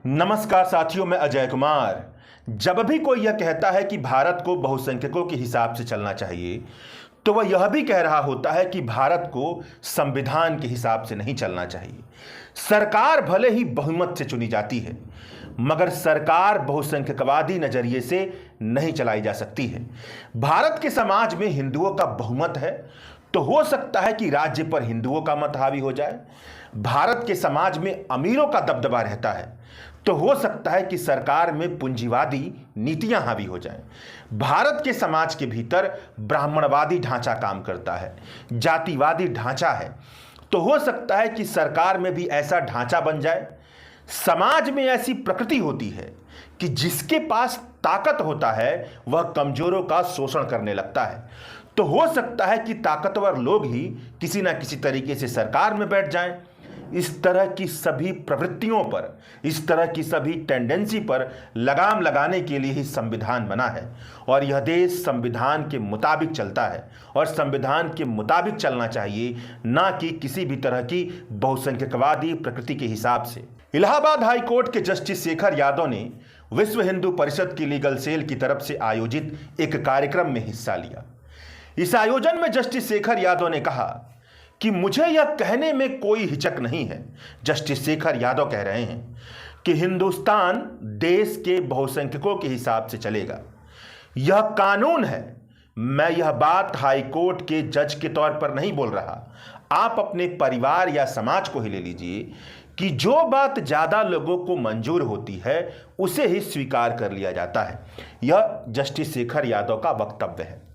नमस्कार साथियों, मैं अजय कुमार। जब भी कोई यह कहता है कि भारत को बहुसंख्यकों के हिसाब से चलना चाहिए, तो वह यह भी कह रहा होता है कि भारत को संविधान के हिसाब से नहीं चलना चाहिए। सरकार भले ही बहुमत से चुनी जाती है, मगर सरकार बहुसंख्यकवादी नजरिए से नहीं चलाई जा सकती है। भारत के समाज में हिंदुओं का बहुमत है, तो हो सकता है कि राज्य पर हिंदुओं का मत हावी हो जाए। भारत के समाज में अमीरों का दबदबा रहता है, तो हो सकता है कि सरकार में पूंजीवादी नीतियां हावी हो जाएं। भारत के समाज के भीतर ब्राह्मणवादी ढांचा काम करता है, जातिवादी ढांचा है, तो हो सकता है कि सरकार में भी ऐसा ढांचा बन जाए। समाज में ऐसी प्रकृति होती है कि जिसके पास ताकत होता है वह कमजोरों का शोषण करने लगता है, तो हो सकता है कि ताकतवर लोग ही किसी ना किसी तरीके से सरकार में बैठ जाएं। इस तरह की सभी प्रवृत्तियों पर, इस तरह की सभी टेंडेंसी पर लगाम लगाने के लिए ही संविधान बना है, और यह देश संविधान के मुताबिक चलता है, और संविधान के मुताबिक चलना चाहिए, ना कि किसी भी तरह की बहुसंख्यकवादी प्रकृति के हिसाब से। इलाहाबाद हाई कोर्ट के जस्टिस शेखर यादव ने विश्व हिंदू परिषद की लीगल सेल की तरफ से आयोजित एक कार्यक्रम में हिस्सा लिया। इस आयोजन में जस्टिस शेखर यादव ने कहा कि मुझे यह कहने में कोई हिचक नहीं है। जस्टिस शेखर यादव कह रहे हैं कि हिंदुस्तान देश के बहुसंख्यकों के हिसाब से चलेगा, यह कानून है। मैं यह बात हाई कोर्ट के जज के तौर पर नहीं बोल रहा, आप अपने परिवार या समाज को ही ले लीजिए कि जो बात ज्यादा लोगों को मंजूर होती है उसे ही स्वीकार कर लिया जाता है। यह जस्टिस शेखर यादव का वक्तव्य है।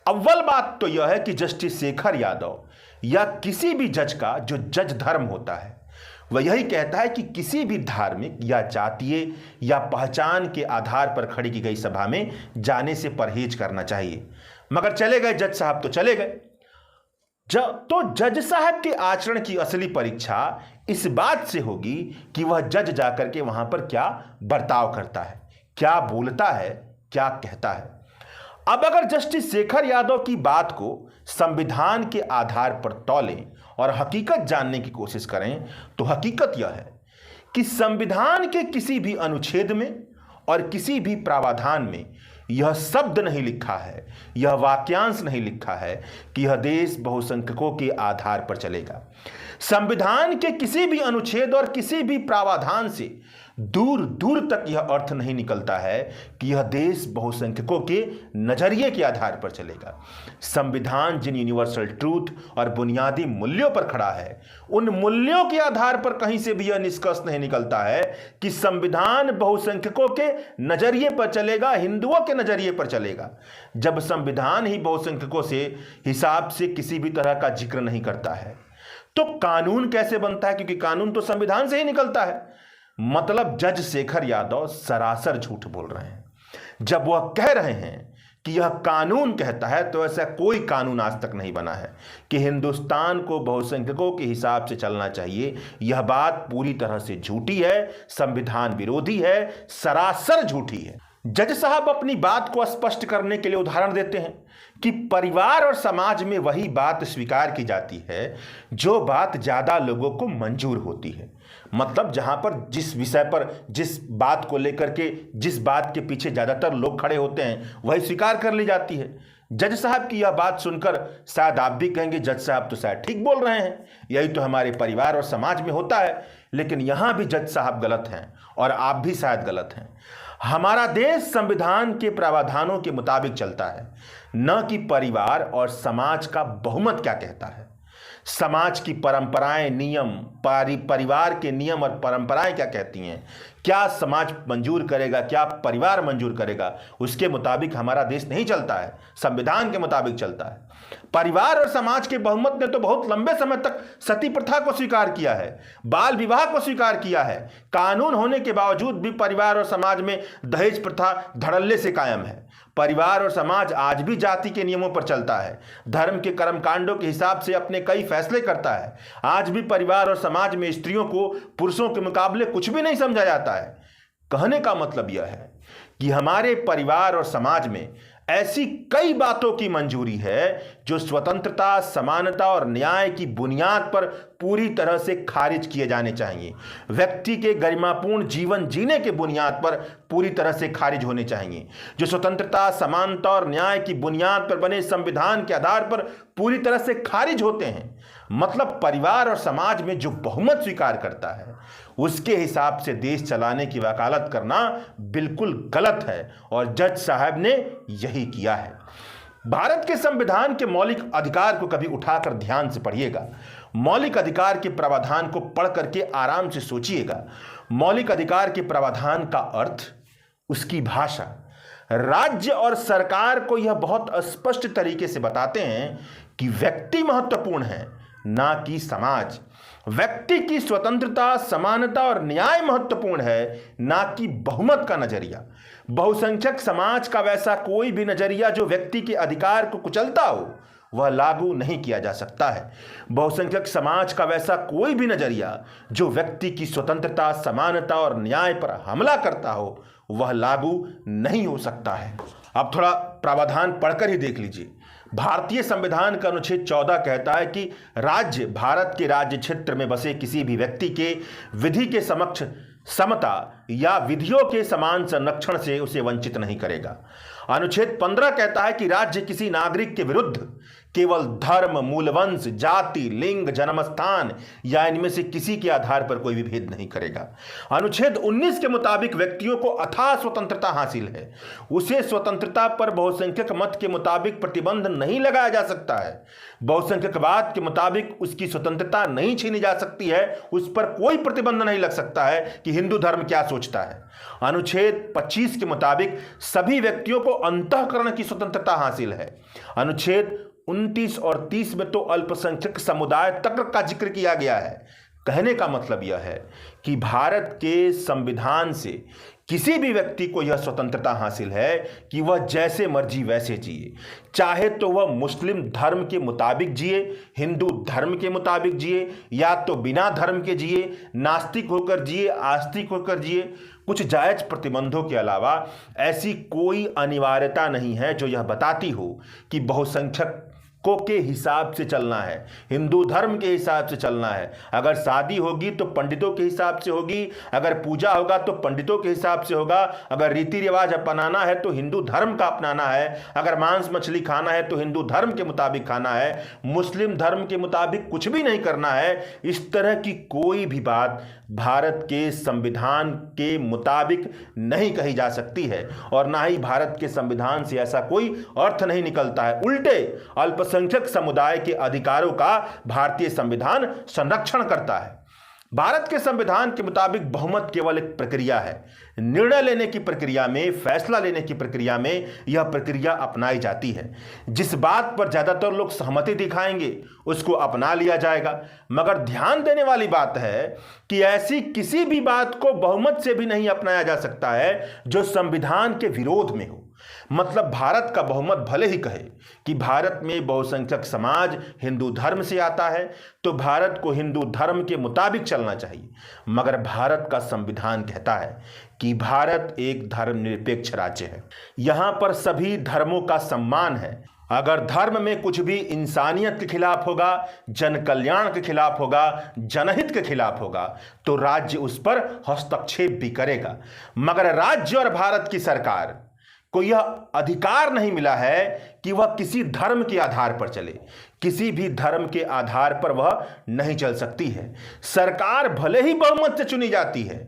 अव्वल बात तो यह है कि जस्टिस शेखर यादव या किसी भी जज का जो जज धर्म होता है, वह यही कहता है कि किसी भी धार्मिक या जातीय या पहचान के आधार पर खड़ी की गई सभा में जाने से परहेज करना चाहिए। मगर चले गए जज साहब तो चले गए। तो जज साहब के आचरण की असली परीक्षा इस बात से होगी कि वह जज जाकर के वहां पर क्या बर्ताव करता है, क्या बोलता है, क्या कहता है। अब अगर जस्टिस शेखर यादव की बात को संविधान के आधार पर तौलें और हकीकत जानने की कोशिश करें, तो हकीकत यह है कि संविधान के किसी भी अनुच्छेद में और किसी भी प्रावधान में यह शब्द नहीं लिखा है, यह वाक्यांश नहीं लिखा है कि यह देश बहुसंख्यकों के आधार पर चलेगा। संविधान के किसी भी अनुच्छेद और किसी भी प्रावधान से दूर दूर तक यह अर्थ नहीं निकलता है कि यह देश बहुसंख्यकों के नजरिए के आधार पर चलेगा। संविधान जिन यूनिवर्सल ट्रूथ और बुनियादी मूल्यों पर खड़ा है, उन मूल्यों के आधार पर कहीं से भी यह निष्कर्ष नहीं निकलता है कि संविधान बहुसंख्यकों के नजरिए पर चलेगा, हिंदुओं के नजरिए पर चलेगा। जब संविधान ही बहुसंख्यकों से हिसाब से किसी भी तरह का जिक्र नहीं करता है, तो कानून कैसे बनता है? क्योंकि कानून तो संविधान से ही निकलता है। मतलब जज शेखर यादव सरासर झूठ बोल रहे हैं जब वह कह रहे हैं कि यह कानून कहता है, तो ऐसा कोई कानून आज तक नहीं बना है कि हिंदुस्तान को बहुसंख्यकों के हिसाब से चलना चाहिए। यह बात पूरी तरह से झूठी है, संविधान विरोधी है, सरासर झूठी है। जज साहब अपनी बात को स्पष्ट करने के लिए उदाहरण देते हैं कि परिवार और समाज में वही बात स्वीकार की जाती है जो बात ज्यादा लोगों को मंजूर होती है। मतलब जहां पर जिस विषय पर, जिस बात को लेकर के, जिस बात के पीछे ज्यादातर लोग खड़े होते हैं, वही स्वीकार कर ली जाती है। जज साहब की यह बात सुनकर शायद आप भी कहेंगे जज साहब तो शायद ठीक बोल रहे हैं, यही तो हमारे परिवार और समाज में होता है। लेकिन यहां भी जज साहब गलत हैं और आप भी शायद गलत हैं। हमारा देश संविधान के प्रावधानों के मुताबिक चलता है, न कि परिवार और समाज का बहुमत क्या कहता है। समाज की परंपराएं, नियम, परिवार के नियम और परंपराएं क्या कहती हैं, क्या समाज मंजूर करेगा, क्या परिवार मंजूर करेगा, उसके मुताबिक हमारा देश नहीं चलता है, संविधान के मुताबिक चलता है। परिवार और समाज के बहुमत ने तो बहुत लंबे समय तक सती प्रथा को स्वीकार किया है, बाल विवाह को स्वीकार किया है। कानून होने के बावजूद भी परिवार और समाज में दहेज प्रथा धड़ल्ले से कायम है। परिवार और समाज आज भी जाति के नियमों पर चलता है, धर्म के कर्मकांडों के हिसाब से अपने कई फैसले करता है। आज भी परिवार और समाज में स्त्रियों को पुरुषों के मुकाबले कुछ भी नहीं समझा जाता है। कहने का मतलब यह है कि हमारे परिवार और समाज में ऐसी कई बातों की मंजूरी है जो स्वतंत्रता, समानता और न्याय की बुनियाद पर पूरी तरह से खारिज किए जाने चाहिए। व्यक्ति के गरिमापूर्ण जीवन जीने के बुनियाद पर पूरी तरह से खारिज होने चाहिए। जो स्वतंत्रता, समानता और न्याय की बुनियाद पर बने संविधान के आधार पर पूरी तरह से खारिज होते हैं। मतलब परिवार और समाज में जो बहुमत स्वीकार करता है उसके हिसाब से देश चलाने की वकालत करना बिल्कुल गलत है और जज साहब ने यही किया है। भारत के संविधान के मौलिक अधिकार को कभी उठाकर ध्यान से पढ़िएगा। मौलिक अधिकार के प्रावधान को पढ़ करके आराम से सोचिएगा। मौलिक अधिकार के प्रावधान का अर्थ, उसकी भाषा, राज्य और सरकार को यह बहुत स्पष्ट तरीके से बताते हैं कि व्यक्ति महत्वपूर्ण है, ना कि समाज। व्यक्ति की स्वतंत्रता, समानता और न्याय महत्वपूर्ण है, ना कि बहुमत का नजरिया। बहुसंख्यक समाज का वैसा कोई भी नजरिया जो व्यक्ति के अधिकार को कुचलता हो वह लागू नहीं किया जा सकता है। बहुसंख्यक समाज का वैसा कोई भी नजरिया जो व्यक्ति की स्वतंत्रता, समानता और न्याय पर हमला करता हो वह लागू नहीं हो सकता है। अब थोड़ा प्रावधान पढ़कर ही देख लीजिए। भारतीय संविधान का अनुच्छेद 14 कहता है कि राज्य भारत के राज्य क्षेत्र में बसे किसी भी व्यक्ति के विधि के समक्ष समता या विधियों के समान संरक्षण से उसे वंचित नहीं करेगा। अनुच्छेद 15 कहता है कि राज्य किसी नागरिक के विरुद्ध केवल धर्म, मूलवंश, जाति, लिंग, जन्मस्थान या इनमें से किसी के आधार पर कोई भी भेद नहीं करेगा। अनुच्छेद 19 के मुताबिक व्यक्तियों को अथाह स्वतंत्रता हासिल है। उसे स्वतंत्रता पर बहुसंख्यक मत के मुताबिक प्रतिबंध नहीं लगाया जा सकता है। बहुसंख्यकवाद के मुताबिक उसकी स्वतंत्रता नहीं छीनी जा सकती है। उस पर कोई प्रतिबंध नहीं लग सकता है कि हिंदू धर्म क्या सोचता है। अनुच्छेद 25 के मुताबिक सभी व्यक्तियों को अंतःकरण की स्वतंत्रता हासिल है। अनुच्छेद 29 और 30 में तो अल्पसंख्यक समुदाय तक का जिक्र किया गया है। कहने का मतलब यह है कि भारत के संविधान से किसी भी व्यक्ति को यह स्वतंत्रता हासिल है कि वह जैसे मर्जी वैसे जिए। चाहे तो वह मुस्लिम धर्म के मुताबिक जिए, हिंदू धर्म के मुताबिक जिए, या तो बिना धर्म के जिए, नास्तिक होकर जिए, आस्तिक होकर जिए। कुछ जायज प्रतिबंधों के अलावा ऐसी कोई अनिवार्यता नहीं है जो यह बताती हो कि बहुसंख्यक के हिसाब से चलना है, हिंदू धर्म के हिसाब से चलना है। अगर शादी होगी तो पंडितों के हिसाब से होगी, अगर पूजा होगा तो पंडितों के हिसाब से होगा, अगर रीति रिवाज अपनाना है तो हिंदू धर्म का अपनाना है, अगर मांस मछली खाना है तो हिंदू धर्म के मुताबिक खाना है, मुस्लिम धर्म के मुताबिक कुछ भी नहीं करना है। इस तरह की कोई भी बात भारत के संविधान के मुताबिक नहीं कही जा सकती है और ना ही भारत के संविधान से ऐसा कोई अर्थ नहीं निकलता है। उल्टे अल्पसंख्यक समुदाय के अधिकारों का भारतीय संविधान संरक्षण करता है। भारत के संविधान के मुताबिक बहुमत केवल एक प्रक्रिया है। निर्णय लेने की प्रक्रिया में, फैसला लेने की प्रक्रिया में यह प्रक्रिया अपनाई जाती है। जिस बात पर ज्यादातर लोग सहमति दिखाएंगे उसको अपना लिया जाएगा। मगर ध्यान देने वाली बात है कि ऐसी किसी भी बात को बहुमत से भी नहीं अपनाया जा सकता है जो संविधान के विरोध में हो। मतलब भारत का बहुमत भले ही कहे कि भारत में बहुसंख्यक समाज हिंदू धर्म से आता है तो भारत को हिंदू धर्म के मुताबिक चलना चाहिए, मगर भारत का संविधान कहता है कि भारत एक धर्मनिरपेक्ष राज्य है। यहां पर सभी धर्मों का सम्मान है। अगर धर्म में कुछ भी इंसानियत के खिलाफ होगा, जन कल्याण के खिलाफ होगा, जनहित के खिलाफ होगा तो राज्य उस पर हस्तक्षेप भी करेगा। मगर राज्य और भारत की सरकार को यह अधिकार नहीं मिला है कि वह किसी धर्म के आधार पर चले। किसी भी धर्म के आधार पर वह नहीं चल सकती है। सरकार भले ही बहुमत से चुनी जाती है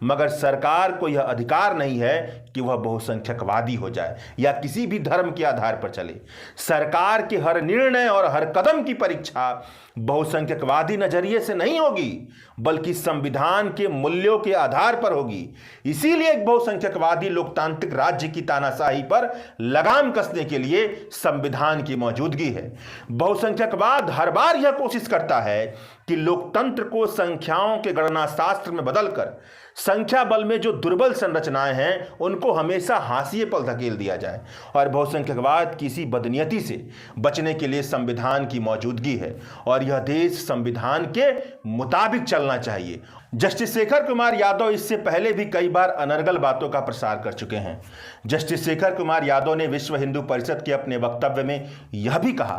मगर सरकार को यह अधिकार नहीं है कि वह बहुसंख्यकवादी हो जाए या किसी भी धर्म के आधार पर चले। सरकार के हर निर्णय और हर कदम की परीक्षा बहुसंख्यकवादी नजरिए से नहीं होगी बल्कि संविधान के मूल्यों के आधार पर होगी। इसीलिए एक बहुसंख्यकवादी लोकतांत्रिक राज्य की तानाशाही पर लगाम कसने के लिए संविधान की मौजूदगी है। बहुसंख्यकवाद हर बार यह कोशिश करता है कि लोकतंत्र को संख्याओं के गणना शास्त्र में बदलकर संख्या बल में जो दुर्बल संरचनाएं हैं उनको हमेशा हाशिए पर धकेल दिया जाए और बहुसंख्यकवाद की इसी बदनीयती से बचने के लिए संविधान की मौजूदगी है और यह देश संविधान के मुताबिक चलना चलना चाहिए। जस्टिस शेखर कुमार यादव इससे पहले भी कई बार अनर्गल बातों का प्रसार कर चुके हैं। जस्टिस शेखर कुमार यादव ने विश्व हिंदू परिषद के अपने वक्तव्य में यह भी कहा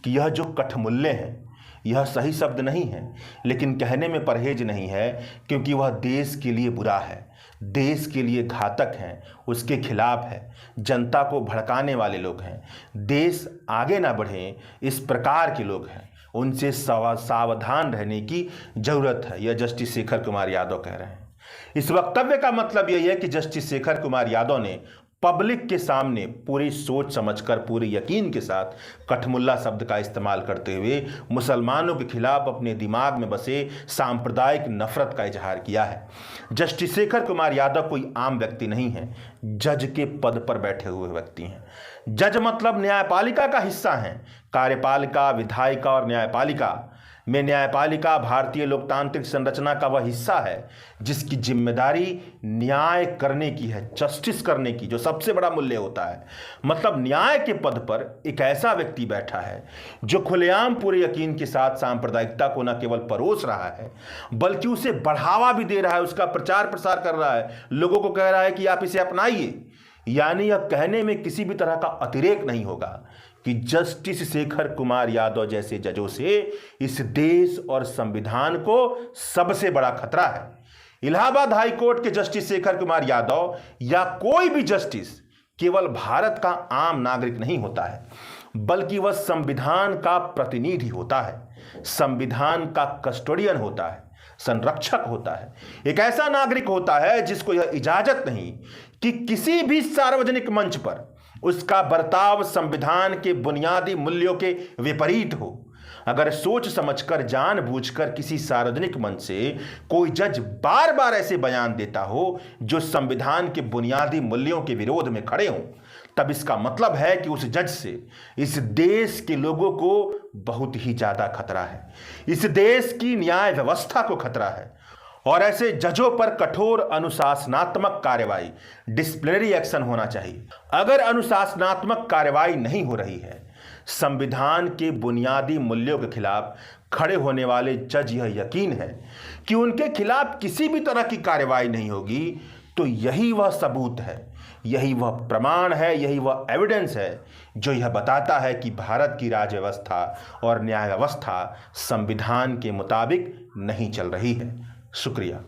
कि यह जो कठमुल्ले हैं, यह सही शब्द नहीं है, लेकिन कहने में परहेज नहीं है, क्योंकि वह देश के लिए बुरा है, देश के लिए घातक हैं, उसके खिलाफ है, जनता को भड़काने वाले लोग हैं, देश आगे ना बढ़े इस प्रकार के लोग हैं, उनसे सावधान रहने की जरूरत है। यह जस्टिस शेखर कुमार यादव कह रहे हैं। इस वक्तव्य का मतलब यही है कि जस्टिस शेखर कुमार यादव ने पब्लिक के सामने पूरी सोच समझकर, पूरे यकीन के साथ कठमुल्ला शब्द का इस्तेमाल करते हुए मुसलमानों के खिलाफ अपने दिमाग में बसे सांप्रदायिक नफरत का इजहार किया है। जस्टिस शेखर कुमार यादव कोई आम व्यक्ति नहीं है, जज के पद पर बैठे हुए व्यक्ति हैं। जज मतलब न्यायपालिका का हिस्सा हैं। कार्यपालिका, विधायिका और न्यायपालिका में न्यायपालिका भारतीय लोकतांत्रिक संरचना का वह हिस्सा है जिसकी जिम्मेदारी न्याय करने की है, जस्टिस करने की, जो सबसे बड़ा मूल्य होता है। मतलब न्याय के पद पर एक ऐसा व्यक्ति बैठा है जो खुलेआम पूरे यकीन के साथ सांप्रदायिकता को न केवल परोस रहा है बल्कि उसे बढ़ावा भी दे रहा है, उसका प्रचार प्रसार कर रहा है, लोगों को कह रहा है कि आप इसे अपनाइए। यानी यह कहने में किसी भी तरह का अतिरेक नहीं होगा कि जस्टिस शेखर कुमार यादव जैसे जजों से इस देश और संविधान को सबसे बड़ा खतरा है। इलाहाबाद हाई कोर्ट के जस्टिस शेखर कुमार यादव या कोई भी जस्टिस केवल भारत का आम नागरिक नहीं होता है, बल्कि वह संविधान का प्रतिनिधि होता है, संविधान का कस्टोडियन होता है, संरक्षक होता है, एक ऐसा नागरिक होता है जिसको यह इजाजत नहीं कि किसी भी सार्वजनिक मंच पर उसका बर्ताव संविधान के बुनियादी मूल्यों के विपरीत हो। अगर सोच समझकर, जानबूझकर किसी सार्वजनिक मंच से कोई जज बार बार ऐसे बयान देता हो जो संविधान के बुनियादी मूल्यों के विरोध में खड़े हों, तब इसका मतलब है कि उस जज से इस देश के लोगों को बहुत ही ज्यादा खतरा है, इस देश की न्याय व्यवस्था को खतरा है। और ऐसे जजों पर कठोर अनुशासनात्मक कार्रवाई, डिसिप्लिनरी एक्शन होना चाहिए। अगर अनुशासनात्मक कार्रवाई नहीं हो रही है, संविधान के बुनियादी मूल्यों के खिलाफ खड़े होने वाले जज यह यकीन है कि उनके खिलाफ किसी भी तरह की कार्रवाई नहीं होगी, तो यही वह सबूत है, यही वह प्रमाण है, यही वह एविडेंस है जो यह बताता है कि भारत की राज्य व्यवस्था और न्याय व्यवस्था संविधान के मुताबिक नहीं चल रही है। शुक्रिया।